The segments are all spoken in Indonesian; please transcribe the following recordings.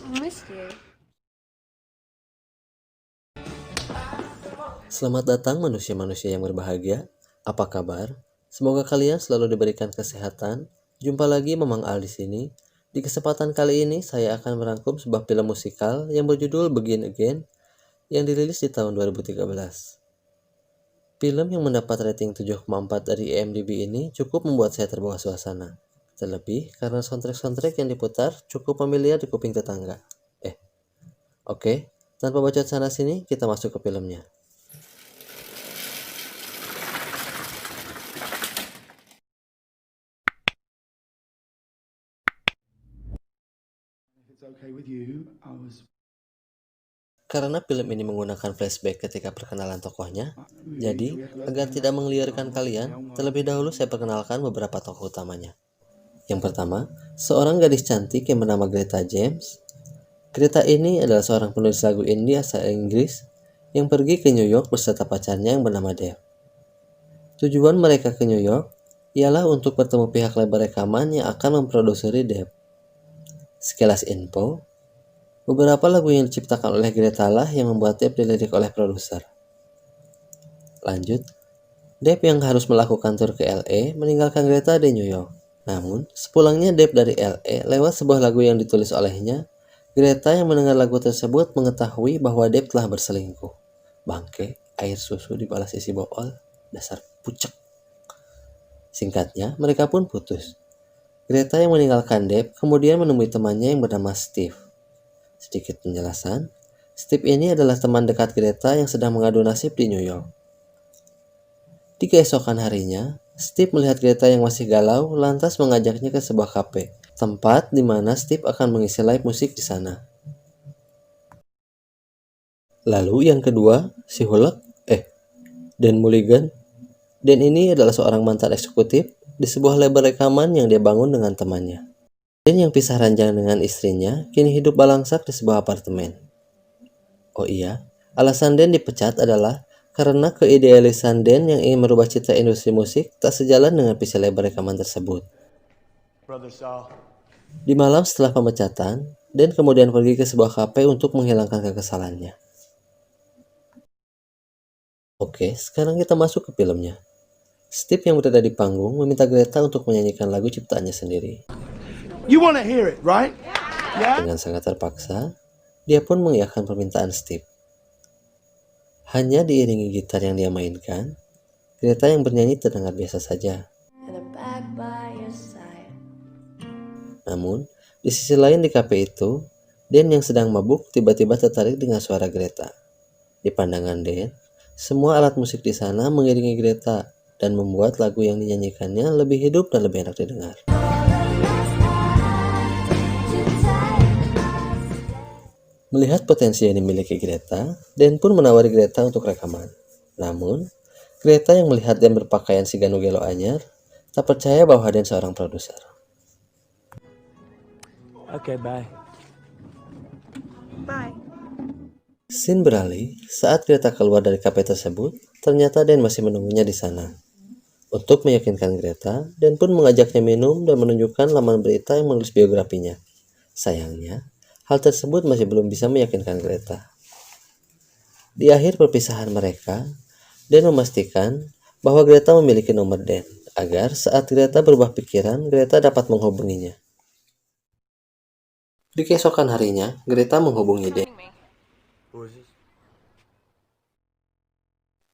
Missed you. Selamat datang manusia-manusia yang berbahagia. Apa kabar? Semoga kalian selalu diberikan kesehatan. Jumpa lagi Mamang Al di sini. Di kesempatan kali ini saya akan merangkum sebuah film musikal yang berjudul Begin Again yang dirilis di tahun 2013. Film yang mendapat rating 7,4 dari IMDb ini cukup membuat saya terbawa suasana. Terlebih karena soundtrack yang diputar cukup familiar di kuping tetangga. Oke, tanpa bacot sana sini kita masuk ke filmnya. If it's okay with you, Karena film ini menggunakan flashback ketika perkenalan tokohnya, jadi agar tidak mengeliarkan kalian, terlebih dahulu saya perkenalkan beberapa tokoh utamanya. Yang pertama, seorang gadis cantik yang bernama Greta James. Greta ini adalah seorang penulis lagu indie asal Inggris yang pergi ke New York beserta pacarnya yang bernama Dave. Tujuan mereka ke New York ialah untuk bertemu pihak label rekaman yang akan memproduksi Dave. Sekilas info, beberapa lagu yang diciptakan oleh Greta lah yang membuat Dave dilirik oleh produser. Lanjut, Dave yang harus melakukan tur ke LA meninggalkan Greta di New York. Namun, sepulangnya Dave dari LA lewat sebuah lagu yang ditulis olehnya, Greta yang mendengar lagu tersebut mengetahui bahwa Dave telah berselingkuh. Bangke, air susu dibalas isi bool, dasar pucek. Singkatnya, mereka pun putus. Greta yang meninggalkan Dave kemudian menemui temannya yang bernama Steve. Sedikit penjelasan, Steve ini adalah teman dekat Greta yang sedang mengadu nasib di New York. Di keesokan harinya, Steve melihat Greta yang masih galau lantas mengajaknya ke sebuah kafe, tempat di mana Steve akan mengisi live musik di sana. Lalu yang kedua, si Hulk, Dan Mulligan. Dan ini adalah seorang mantan eksekutif di sebuah label rekaman yang dia bangun dengan temannya. Dan yang pisah ranjang dengan istrinya, kini hidup balangsak di sebuah apartemen. Oh iya, alasan Dan dipecat adalah karena keidealisan Dan yang ingin merubah citra industri musik tak sejalan dengan visi label rekaman tersebut. Di malam setelah pemecatan, Dan kemudian pergi ke sebuah kafe untuk menghilangkan kekesalannya. Oke, sekarang kita masuk ke filmnya. Steve yang berada di panggung meminta Greta untuk menyanyikan lagu ciptaannya sendiri. You want to hear it, right? Yeah. Dengan sangat terpaksa, dia pun mengiyakan permintaan Steve. Hanya diiringi gitar yang dia mainkan, Greta yang bernyanyi terdengar biasa saja. Namun, di sisi lain di kafe itu, Dan yang sedang mabuk tiba-tiba tertarik dengan suara Greta. Di pandangan Dan, semua alat musik di sana mengiringi Greta dan membuat lagu yang dinyanyikannya lebih hidup dan lebih enak didengar. Melihat potensi yang dimiliki Greta, Dan pun menawari Greta untuk rekaman. Namun, Greta yang melihat Dan berpakaian si Ganugelo anyar, tak percaya bahwa Dan seorang produser. Okay, bye. Bye. Scene beralih, saat Greta keluar dari kafe tersebut, ternyata Dan masih menunggunya di sana. Untuk meyakinkan Greta, Dan pun mengajaknya minum dan menunjukkan laman berita yang menulis biografinya. Sayangnya, hal tersebut masih belum bisa meyakinkan Greta. Di akhir perpisahan mereka, Dan memastikan bahwa Greta memiliki nomor Dan, agar saat Greta berubah pikiran, Greta dapat menghubunginya. Di keesokan harinya, Greta menghubungi Dan.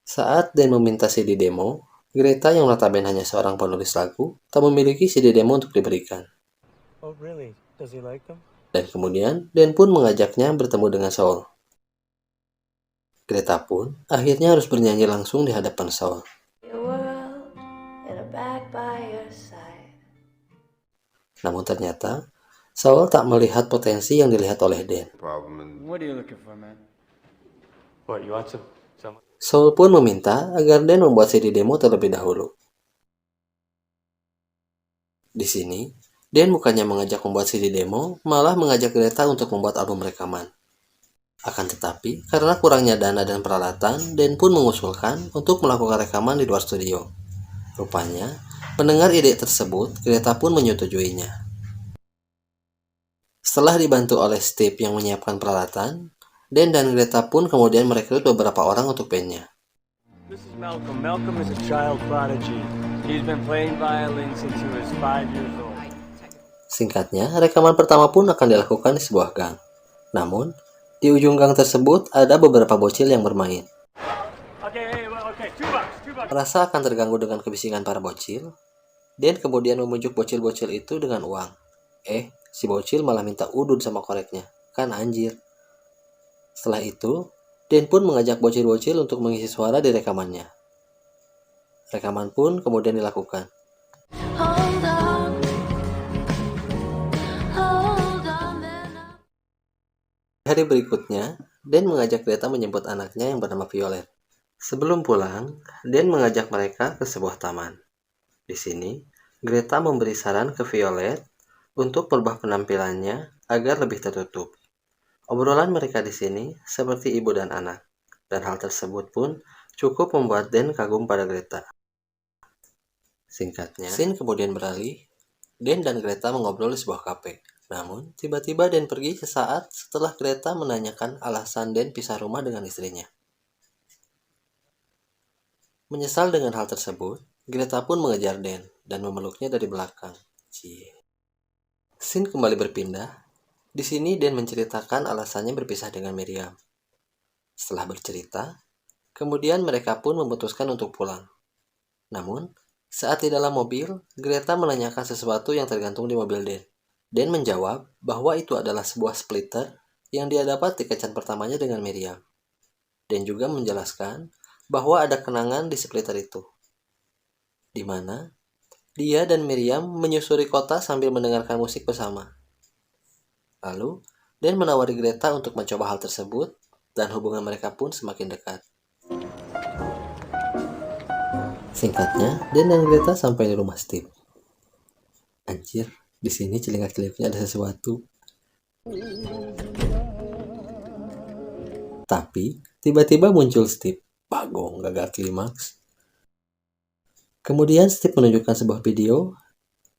Saat Dan meminta CD demo, Greta yang notabene hanya seorang penulis lagu, tak memiliki CD demo untuk diberikan. Oh, really? Does he like them? Dan kemudian, Dan pun mengajaknya bertemu dengan Saul. Greta pun akhirnya harus bernyanyi langsung di hadapan Saul. Namun ternyata, Saul tak melihat potensi yang dilihat oleh Dan. What are you looking for, man? What, you want some? Saul pun meminta agar Dan membuat CD demo terlebih dahulu. Di sini, Dan bukannya mengajak membuat CD demo, malah mengajak Greta untuk membuat album rekaman. Akan tetapi, karena kurangnya dana dan peralatan, Dan pun mengusulkan untuk melakukan rekaman di luar studio. Rupanya, mendengar ide tersebut, Greta pun menyetujuinya. Setelah dibantu oleh Steve yang menyiapkan peralatan, Dan dan Greta pun kemudian merekrut beberapa orang untuk bandnya. This is Malcolm. Malcolm is a child prodigy. He's been playing violin since he was 5 years old. Singkatnya, rekaman pertama pun akan dilakukan di sebuah gang. Namun, di ujung gang tersebut ada beberapa bocil yang bermain. Okay, $2. Merasa akan terganggu dengan kebisikan para bocil, Dan kemudian memujuk bocil-bocil itu dengan uang. Si bocil malah minta udud sama koreknya. Kan anjir. Setelah itu, Dan pun mengajak bocil-bocil untuk mengisi suara di rekamannya. Rekaman pun kemudian dilakukan. Hari berikutnya, Dan mengajak Greta menjemput anaknya yang bernama Violet. Sebelum pulang, Dan mengajak mereka ke sebuah taman. Di sini, Greta memberi saran ke Violet untuk merubah penampilannya agar lebih tertutup. Obrolan mereka di sini seperti ibu dan anak, dan hal tersebut pun cukup membuat Dan kagum pada Greta. Singkatnya, scene kemudian beralih, Dan dan Greta mengobrol di sebuah kafe. Namun, tiba-tiba Dan pergi sesaat setelah Greta menanyakan alasan Dan pisah rumah dengan istrinya. Menyesal dengan hal tersebut, Greta pun mengejar Dan dan memeluknya dari belakang. Scene kembali berpindah. Di sini Dan menceritakan alasannya berpisah dengan Miriam. Setelah bercerita, kemudian mereka pun memutuskan untuk pulang. Namun, saat di dalam mobil, Greta menanyakan sesuatu yang tergantung di mobil Dan. Dan menjawab bahwa itu adalah sebuah splitter yang dia dapat di kencan pertamanya dengan Miriam. Dan juga menjelaskan bahwa ada kenangan di splitter itu, di mana dia dan Miriam menyusuri kota sambil mendengarkan musik bersama. Lalu, Dan menawari Greta untuk mencoba hal tersebut, dan hubungan mereka pun semakin dekat. Singkatnya, Dan dan Greta sampai di rumah Steve. Anjir, di sini celingak-celingaknya ada sesuatu. Tapi, tiba-tiba muncul Steve. Bagong, gagal klimaks. Kemudian Steve menunjukkan sebuah video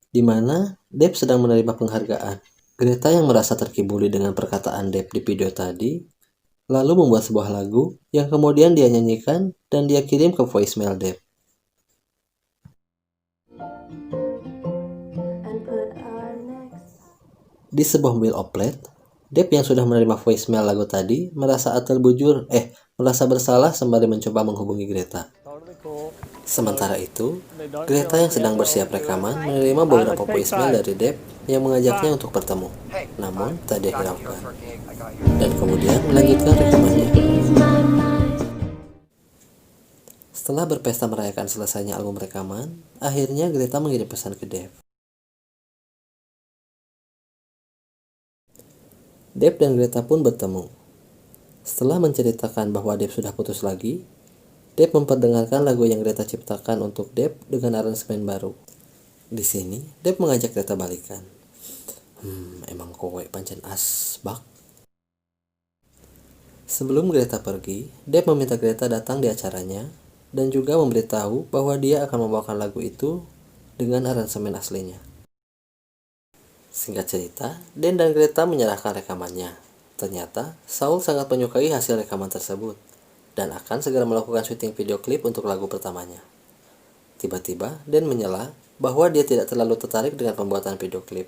di mana Deb sedang menerima penghargaan. Greta yang merasa terkibuli dengan perkataan Deb di video tadi, lalu membuat sebuah lagu yang kemudian dia nyanyikan dan dia kirim ke voicemail Deb. Di sebuah mobil oplet, Deb yang sudah menerima voicemail lagu tadi merasa merasa bersalah sembari mencoba menghubungi Greta. Sementara itu, Greta yang sedang bersiap rekaman menerima beberapa voicemail dari Deb yang mengajaknya untuk bertemu, namun tak dihiraukan, dan kemudian melanjutkan rekamannya. Setelah berpesta merayakan selesainya album rekaman, akhirnya Greta mengirim pesan ke Deb. Deb dan Greta pun bertemu. Setelah menceritakan bahwa Deb sudah putus lagi, Deb memperdengarkan lagu yang Greta ciptakan untuk Deb dengan aransemen baru. Di sini, Deb mengajak Greta balikan. Emang kowe pancen asbak. Sebelum Greta pergi, Deb meminta Greta datang di acaranya dan juga memberitahu bahwa dia akan membawakan lagu itu dengan aransemen aslinya. Singkat cerita, Dan dan Greta menyerahkan rekamannya. Ternyata, Saul sangat menyukai hasil rekaman tersebut dan akan segera melakukan syuting video klip untuk lagu pertamanya. Tiba-tiba, Dan menyela bahwa dia tidak terlalu tertarik dengan pembuatan video klip.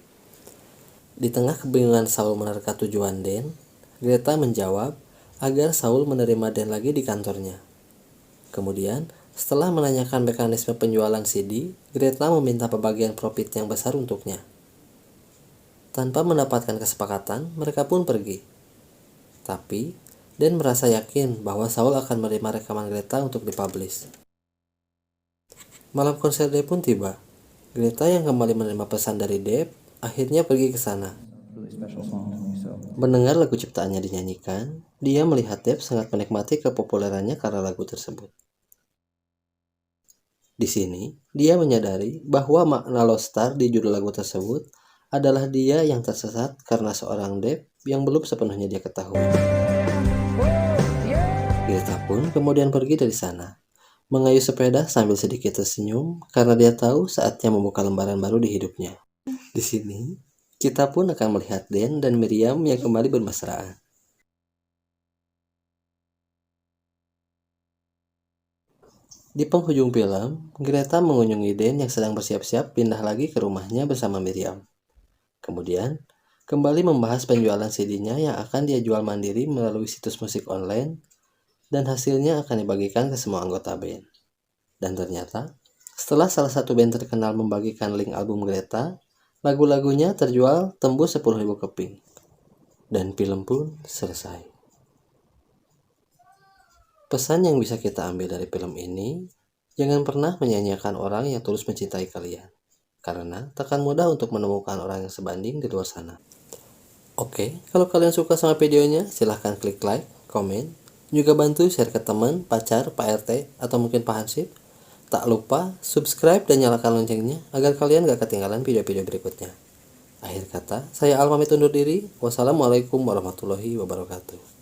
Di tengah kebingungan Saul menerka tujuan Dan, Greta menjawab agar Saul menerima Dan lagi di kantornya. Kemudian, setelah menanyakan mekanisme penjualan CD, Greta meminta pembagian profit yang besar untuknya. Tanpa mendapatkan kesepakatan, mereka pun pergi. Tapi, Dan merasa yakin bahwa Saul akan menerima rekaman Greta untuk dipublish. Malam konser Deb pun tiba. Greta yang kembali menerima pesan dari Deb, akhirnya pergi ke sana. Mendengar lagu ciptaannya dinyanyikan, dia melihat Deb sangat menikmati kepopulerannya karena lagu tersebut. Di sini, dia menyadari bahwa makna Lost Star di judul lagu tersebut adalah dia yang tersesat karena seorang Deb yang belum sepenuhnya dia ketahui. Greta pun kemudian pergi dari sana, mengayuh sepeda sambil sedikit tersenyum karena dia tahu saatnya membuka lembaran baru di hidupnya. Di sini, Kita pun akan melihat Dan dan Miriam yang kembali bermesraan. Di penghujung film, Greta mengunjungi Dan yang sedang bersiap-siap pindah lagi ke rumahnya bersama Miriam. Kemudian, kembali membahas penjualan CD-nya yang akan dia jual mandiri melalui situs musik online, dan hasilnya akan dibagikan ke semua anggota band. Dan ternyata, setelah salah satu band terkenal membagikan link album Greta, lagu-lagunya terjual tembus 10.000 keping. Dan film pun selesai. Pesan yang bisa kita ambil dari film ini, jangan pernah menyanyiakan orang yang tulus mencintai kalian. Karena takkan mudah untuk menemukan orang yang sebanding di luar sana. Oke, kalau kalian suka sama videonya, silahkan klik like, komen, juga bantu share ke teman, pacar, Pak RT, atau mungkin Pak Hansip. Tak lupa subscribe dan nyalakan loncengnya agar kalian gak ketinggalan video-video berikutnya. Akhir kata, saya Al pamit undur diri. Wassalamualaikum warahmatullahi wabarakatuh.